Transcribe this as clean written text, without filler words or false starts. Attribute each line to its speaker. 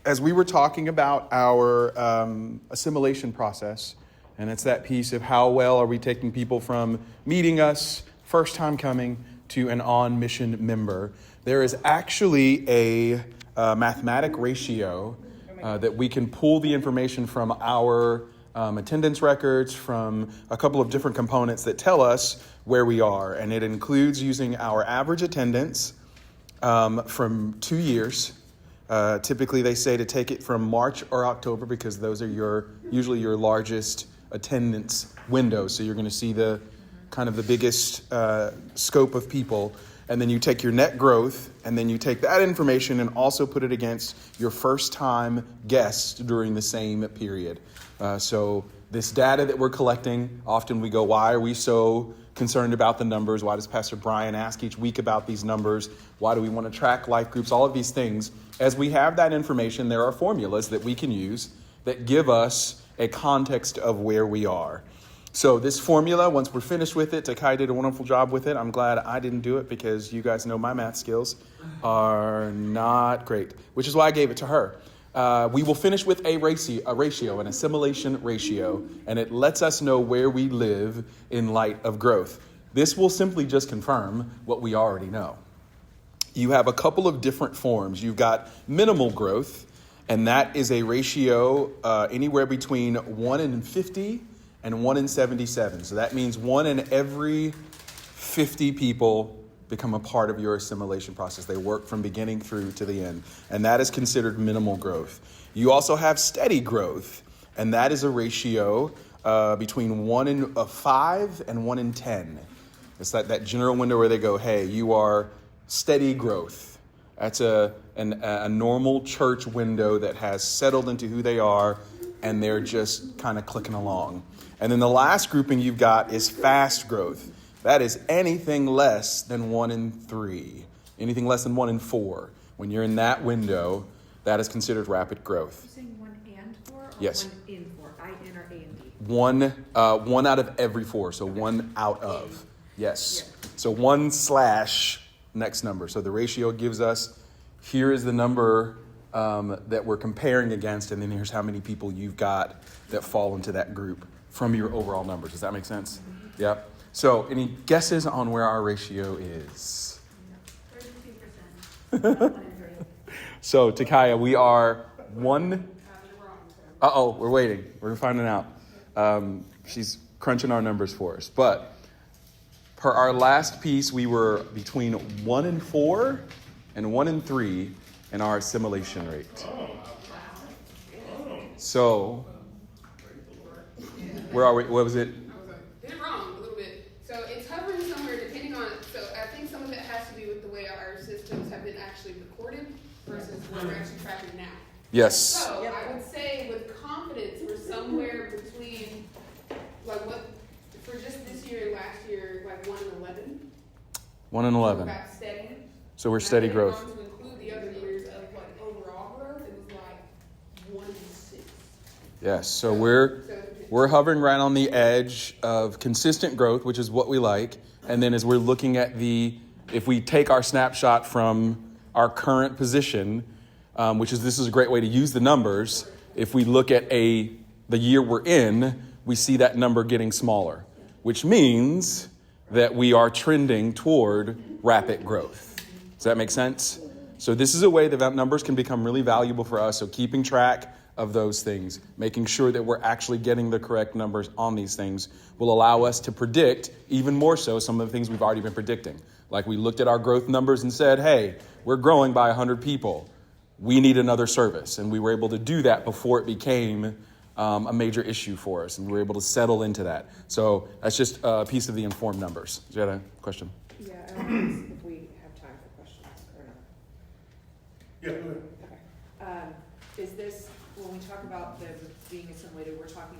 Speaker 1: as we were talking about our assimilation process, and it's that piece of how well are we taking people from meeting us, first time coming, to an on-mission member, there is actually a mathematic ratio that we can pull the information from our attendance records, from a couple of different components that tell us where we are. And it includes using our average attendance from 2 years. Typically, they say to take it from March or October because those are usually your largest attendance windows. So you're going to see the kind of the biggest scope of people. And then you take your net growth, and then you take that information and also put it against your first time guests during the same period. So this data that we're collecting, often we go, why are we so concerned about the numbers? Why does Pastor Brian ask each week about these numbers? Why do we want to track life groups? All of these things. As we have that information, there are formulas that we can use that give us a context of where we are. So this formula, once we're finished with it, Takai did a wonderful job with it. I'm glad I didn't do it because you guys know my math skills are not great, which is why I gave it to her. We will finish with a ratio, an assimilation ratio, and it lets us know where we live in light of growth. This will simply just confirm what we already know. You have a couple of different forms. You've got minimal growth, and that is a ratio anywhere between 1 in 50 and 1 in 77. So that means 1 in every 50 people become a part of your assimilation process. They work from beginning through to the end. And that is considered minimal growth. You also have steady growth. And that is a ratio between 1 in 5 and 1 in 10. It's like that general window where they go, hey, you are steady growth. That's a normal church window that has settled into who they are, and they're just kind of clicking along. And then the last grouping you've got is fast growth. That is anything less than 1 in 3, anything less than 1 in 4. When you're in that window, that is considered rapid growth.
Speaker 2: You're saying 1 and 4 or
Speaker 1: yes.
Speaker 2: 1 in 4? I-N or A-N-D?
Speaker 1: One out of every 4, so okay. 1 out of. Yes. Yeah. So 1/ next number. So the ratio gives us, here is the number that we're comparing against, and then here's how many people you've got that fall into that group from your overall numbers. Does that make sense? Mm-hmm. Yep. So any guesses on where our ratio is?
Speaker 2: 32%.
Speaker 1: So Takaya, we are 1. Uh-oh, we're waiting. We're finding out. She's crunching our numbers for us. But per our last piece, we were between 1 in 4 and 1 in 3 in our assimilation rate. So, where are we? What was it?
Speaker 3: Did it wrong a little bit. So it's hovering somewhere depending on, so I think some of it has to do with the way our systems have been actually recorded versus what we're actually tracking now.
Speaker 1: Yes.
Speaker 3: So I would say with confidence we're somewhere between, like what, for just this year and last year, like 1 in 11.
Speaker 1: 1 in 11.
Speaker 3: So about steady.
Speaker 1: So we're steady growth.
Speaker 3: To include the other years of like overall growth, it was like 1 in 6.
Speaker 1: Yes. So we're hovering right on the edge of consistent growth, which is what we like. And then as we're looking at if we take our snapshot from our current position, this is a great way to use the numbers. If we look at the year we're in, we see that number getting smaller, which means that we are trending toward rapid growth. Does that make sense? So this is a way that numbers can become really valuable for us. So keeping track of those things, making sure that we're actually getting the correct numbers on these things will allow us to predict even more so some of the things we've already been predicting. Like we looked at our growth numbers and said, hey, we're growing by 100 people. We need another service. And we were able to do that before it became a major issue for us. And we were able to settle into that. So that's just a piece of the informed numbers. Is that a question?
Speaker 2: Yeah, I don't know if we have time for questions or not.
Speaker 4: Yeah, go ahead.
Speaker 2: Okay. Is this, when we talk about the being assimilated, we're talking